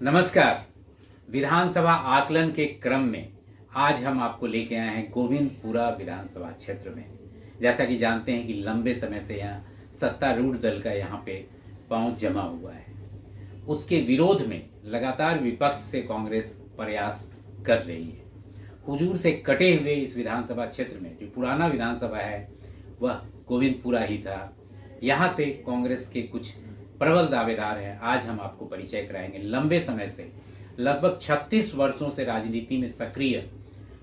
नमस्कार। विधानसभा आकलन के क्रम में आज हम आपको लेके आए हैं गोविंदपुरा विधानसभा क्षेत्र में। जैसा कि जानते हैं कि लंबे समय से यहाँ सत्तारूढ़ दल का यहाँ पे पहुंच जमा हुआ है। उसके विरोध में लगातार विपक्ष से कांग्रेस प्रयास कर रही है। हुजूर से कटे हुए इस विधानसभा क्षेत्र में जो पुराना विधानसभा है वह गोविंदपुरा ही था। यहाँ से कांग्रेस के कुछ प्रबल दावेदार हैं। आज हम आपको परिचय कराएंगे। लंबे समय से लगभग 36 वर्षों से राजनीति में सक्रिय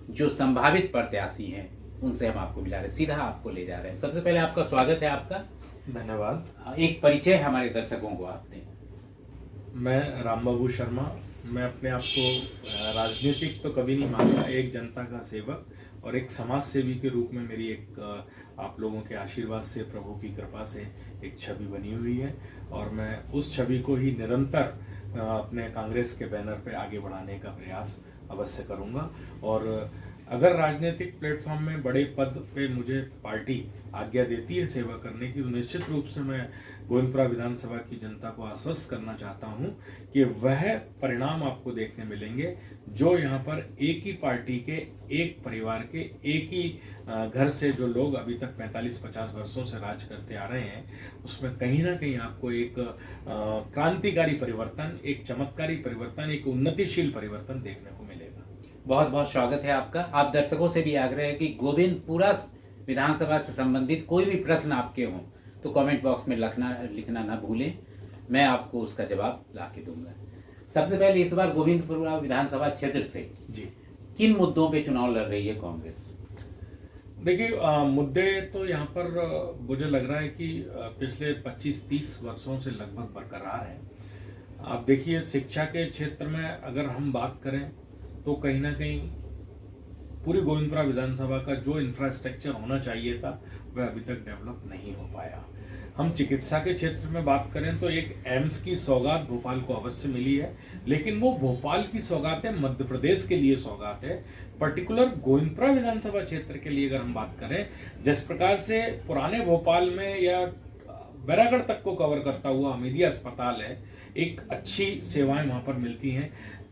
जो संभावित प्रत्याशी हैं उनसे हम आपको मिला रहे, सीधा आपको ले जा रहे हैं। सबसे पहले आपका स्वागत है। आपका धन्यवाद। एक परिचय हमारे दर्शकों को आप दें। मैं रामबाबू शर्मा। मैं अपने आप को राजनीतिक तो कभी नहीं मानता, एक जनता का सेवक और एक समाज सेवी के रूप में मेरी एक आप लोगों के आशीर्वाद से, प्रभु की कृपा से एक छवि बनी हुई है और मैं उस छवि को ही निरंतर अपने कांग्रेस के बैनर पे आगे बढ़ाने का प्रयास अवश्य करूंगा। और अगर राजनीतिक प्लेटफॉर्म में बड़े पद पे मुझे पार्टी आज्ञा देती है सेवा करने की, तो निश्चित रूप से मैं गोविंदपुरा विधानसभा की जनता को आश्वस्त करना चाहता हूं कि वह परिणाम आपको देखने मिलेंगे जो यहाँ पर एक ही पार्टी के, एक परिवार के, एक ही घर से जो लोग अभी तक 45-50 वर्षों से राज करते आ रहे हैं, उसमें कहीं ना कहीं आपको एक क्रांतिकारी परिवर्तन, एक चमत्कारी परिवर्तन, एक उन्नतिशील परिवर्तन देखने को मिलेगा। बहुत बहुत स्वागत है आपका। आप दर्शकों से भी आग्रह है कि गोविंदपुरा विधानसभा से संबंधित कोई भी प्रश्न आपके हों तो कमेंट बॉक्स में लिखना ना भूलें। मैं आपको उसका जवाब ला के दूंगा। सबसे पहले इस बार गोविंदपुरा विधानसभा क्षेत्र से जी किन मुद्दों पे चुनाव लड़ रही है कांग्रेस? देखिए, मुद्दे तो यहाँ पर मुझे लग रहा है कि पिछले 25-30 वर्षों से लगभग बरकरार हैं। आप देखिए, शिक्षा के क्षेत्र में अगर हम बात करें तो कहीं ना कहीं पूरी गोविंदपुरा विधानसभा का जो इंफ्रास्ट्रक्चर होना चाहिए था वह अभी तक डेवलप नहीं हो पाया। हम चिकित्सा के क्षेत्र में बात करें तो एक एम्स की सौगात भोपाल को अवश्य मिली है, लेकिन वो भोपाल की सौगात है, मध्य प्रदेश के लिए सौगात है। पर्टिकुलर गोविंदपुरा विधानसभा क्षेत्र के लिए अगर हम बात करें, जिस प्रकार से पुराने भोपाल में या बैरागढ़ तक को कवर करता हुआ हमीदिया अस्पताल है, एक अच्छी सेवाएं वहां पर मिलती हैं।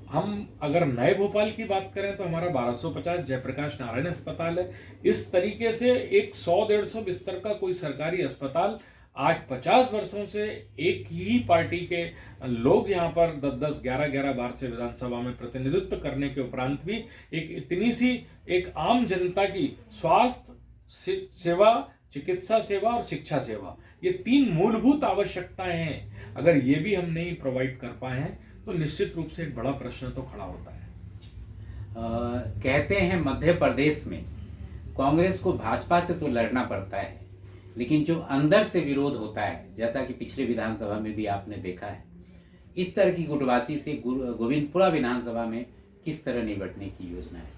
हम अगर नए भोपाल की बात करें तो हमारा 1250 जयप्रकाश नारायण अस्पताल है। इस तरीके से एक 100-150 बिस्तर का कोई सरकारी अस्पताल आज 50 वर्षों से एक ही पार्टी के लोग यहाँ पर 10-10, 11-11 बार से विधानसभा में प्रतिनिधित्व करने के उपरांत भी एक इतनी सी एक आम जनता की स्वास्थ्य सेवा, चिकित्सा सेवा और शिक्षा सेवा, ये 3 मूलभूत आवश्यकताएं हैं। अगर ये भी हम नहीं प्रोवाइड कर पाए हैं तो निश्चित रूप से एक बड़ा प्रश्न तो खड़ा होता है। कहते हैं मध्य प्रदेश में कांग्रेस को भाजपा से तो लड़ना पड़ता है, लेकिन जो अंदर से विरोध होता है, जैसा कि पिछले विधानसभा में भी आपने देखा है, इस तरह की गुटबाजी से गोविंदपुरा विधानसभा में किस तरह निपटने की योजना है?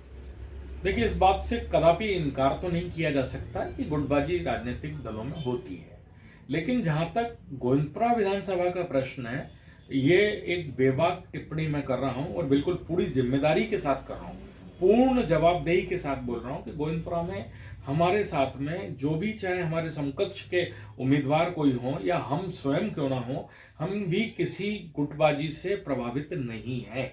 देखिए, इस बात से कदापि इनकार तो नहीं किया जा सकता कि गुटबाजी राजनीतिक दलों में होती है, लेकिन जहां तक गोविंदपुरा विधानसभा का प्रश्न है, ये एक बेबाक टिप्पणी मैं कर रहा हूं और बिल्कुल पूरी जिम्मेदारी के साथ कर रहा हूं, पूर्ण जवाबदेही के साथ बोल रहा हूं कि गोविंदपुरा में हमारे साथ में जो भी, चाहे हमारे समकक्ष के उम्मीदवार कोई हो या हम स्वयं क्यों ना हो, हम भी किसी गुटबाजी से प्रभावित नहीं है।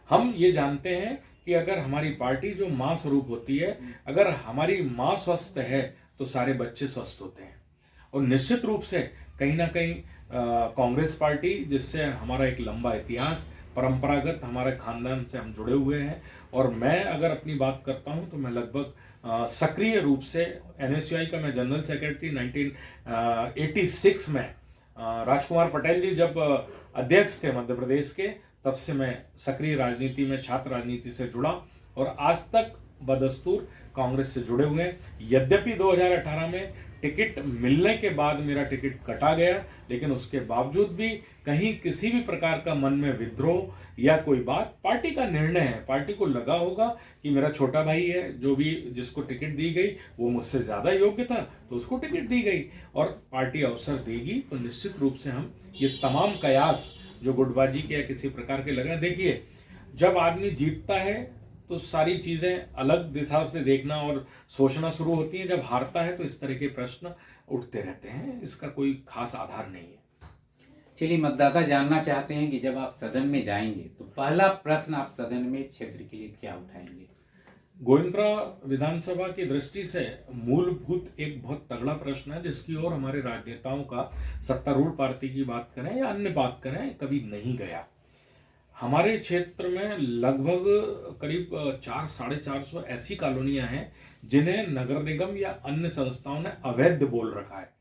हम ये जानते हैं कि अगर हमारी पार्टी जो मां स्वरूप होती है, अगर हमारी मां स्वस्थ है तो सारे बच्चे स्वस्थ होते हैं। और निश्चित रूप से कहीं ना कहीं कांग्रेस पार्टी, जिससे हमारा एक लंबा इतिहास, परंपरागत हमारे खानदान से हम जुड़े हुए हैं, और मैं अगर अपनी बात करता हूं तो मैं लगभग सक्रिय रूप से एनएसयूआई का मैं जनरल सेक्रेटरी 1986 में राजकुमार पटेल जी जब अध्यक्ष थे मध्य प्रदेश के, तब से मैं सक्रिय राजनीति में, छात्र राजनीति से जुड़ा और आज तक बदस्तूर कांग्रेस से जुड़े हुए हैं। यद्यपि 2018 में टिकट मिलने के बाद मेरा टिकट कटा गया, लेकिन उसके बावजूद भी कहीं किसी भी प्रकार का मन में विद्रोह या कोई बात, पार्टी का निर्णय है। पार्टी को लगा होगा कि मेरा छोटा भाई है, जो भी जिसको टिकट दी गई वो मुझसे ज्यादा योग्य था तो उसको टिकट दी गई, और पार्टी अवसर देगी तो निश्चित रूप से हम ये तमाम कयास जो गुटबाजी के या किसी प्रकार के लग रहे हैं, देखिए, जब आदमी जीतता है तो सारी चीजें अलग दिशा से देखना और सोचना शुरू होती हैं, जब हारता है तो इस तरह के प्रश्न उठते रहते हैं। इसका कोई खास आधार नहीं है। चलिए, मतदाता जानना चाहते हैं कि जब आप सदन में जाएंगे तो पहला प्रश्न आप सदन में क्षेत्र के लिए क्या उठाएंगे? गोविंदपुरा विधानसभा की दृष्टि से मूलभूत एक बहुत तगड़ा प्रश्न है, जिसकी ओर हमारे राजनेताओं का, सत्तारूढ़ पार्टी की बात करें या अन्य बात करें, कभी नहीं गया। हमारे क्षेत्र में लगभग करीब 400-450 ऐसी कॉलोनियां हैं जिन्हें नगर निगम या अन्य संस्थाओं ने अवैध बोल रखा है।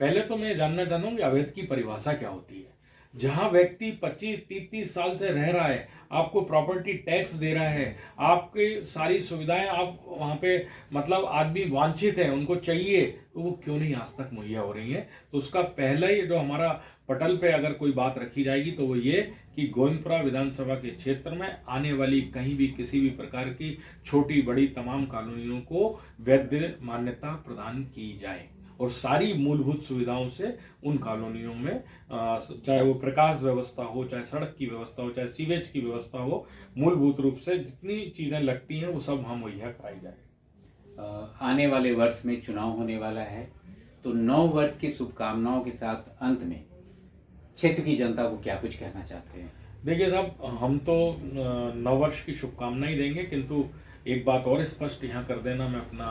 पहले तो मैं जानना चाहता हूं कि अवैध की परिभाषा क्या होती है। जहां व्यक्ति 25-30 साल से रह रहा है, आपको प्रॉपर्टी टैक्स दे रहा है, आपकी सारी सुविधाएं आप वहां पे, मतलब आदमी वांछित है, उनको चाहिए, तो वो क्यों नहीं आज तक मुहैया हो रही है? तो उसका पहला ही जो हमारा पटल पे अगर कोई बात रखी जाएगी तो वो ये कि गोविंदपुरा विधानसभा के क्षेत्र में आने वाली कहीं भी किसी भी प्रकार की छोटी बड़ी तमाम कॉलोनियों को वैध मान्यता प्रदान की जाए और सारी मूलभूत सुविधाओं से उन कॉलोनियों में, चाहे वो प्रकाश व्यवस्था हो, चाहे सड़क की व्यवस्था हो, चाहे सीवेज की व्यवस्था हो, मूलभूत रूप से जितनी चीजें लगती हैं वो सब हम मुहैया कराई जाए। आने वाले वर्ष में चुनाव होने वाला है, तो 9 वर्ष की शुभकामनाओं के साथ अंत में क्षेत्र की जनता को क्या कुछ कहना चाहते हैं? देखिए साहब, हम तो नववर्ष की शुभकामनाएं देंगे, किंतु एक बात और स्पष्ट यहाँ कर देना मैं अपना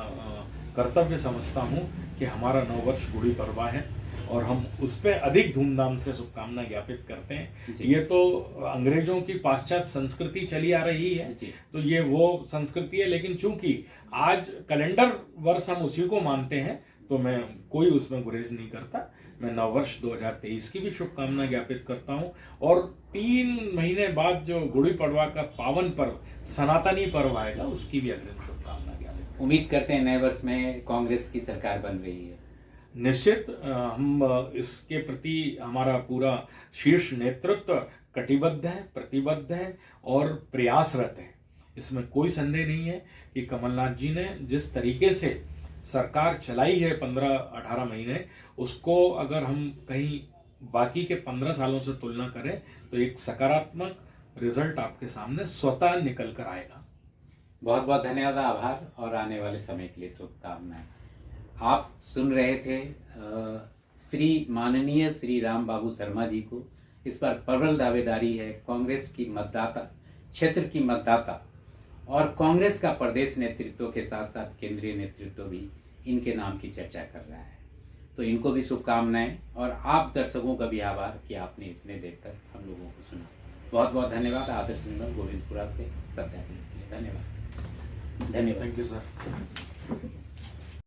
कर्तव्य समझता हूँ कि हमारा नववर्ष गुड़ी पड़वा है और हम उस पर अधिक धूमधाम से शुभकामनाएं ज्ञापित करते हैं। ये तो अंग्रेजों की पाश्चात्य संस्कृति चली आ रही है, तो ये वो संस्कृति है, लेकिन चूंकि आज कैलेंडर वर्ष हम उसी को मानते हैं तो मैं कोई उसमें गुरेज नहीं करता। मैं नववर्ष 2023 की भी शुभकामना ज्ञापित करता हूं और 3 महीने बाद जो गुड़ी पड़वा का पावन पर्व, सनातनी पर्व आएगा, उसकी भी अग्रिम शुभकामना ज्ञापित। उम्मीद करते हैं नए वर्ष में कांग्रेस की सरकार बन रही है। निश्चित हम इसके प्रति, हमारा पूरा शीर्ष नेतृत्व कटिबद्ध है, प्रतिबद्ध है और प्रयासरत है। इसमें कोई संदेह नहीं है कि कमलनाथ जी ने जिस तरीके से सरकार चलाई है 15-18 महीने, उसको अगर हम कहीं बाकी के 15 सालों से तुलना करें तो एक सकारात्मक रिजल्ट आपके सामने स्वतः निकल कर आएगा। बहुत बहुत धन्यवाद, आभार और आने वाले समय के लिए शुभकामनाएं। आप सुन रहे थे माननीय श्री राम बाबू शर्मा जी को। इस पर प्रबल दावेदारी है कांग्रेस की मतदाता, क्षेत्र की मतदाता और कांग्रेस का प्रदेश नेतृत्व के साथ साथ केंद्रीय नेतृत्व भी इनके नाम की चर्चा कर रहा है। तो इनको भी शुभकामनाएं और आप दर्शकों का भी आभार कि आपने इतने देर तक हम लोगों को सुना। बहुत बहुत धन्यवाद। आदर्श निर्मल, गोविंदपुरा से सत्याग्रह के लिए धन्यवाद। Thank you sir.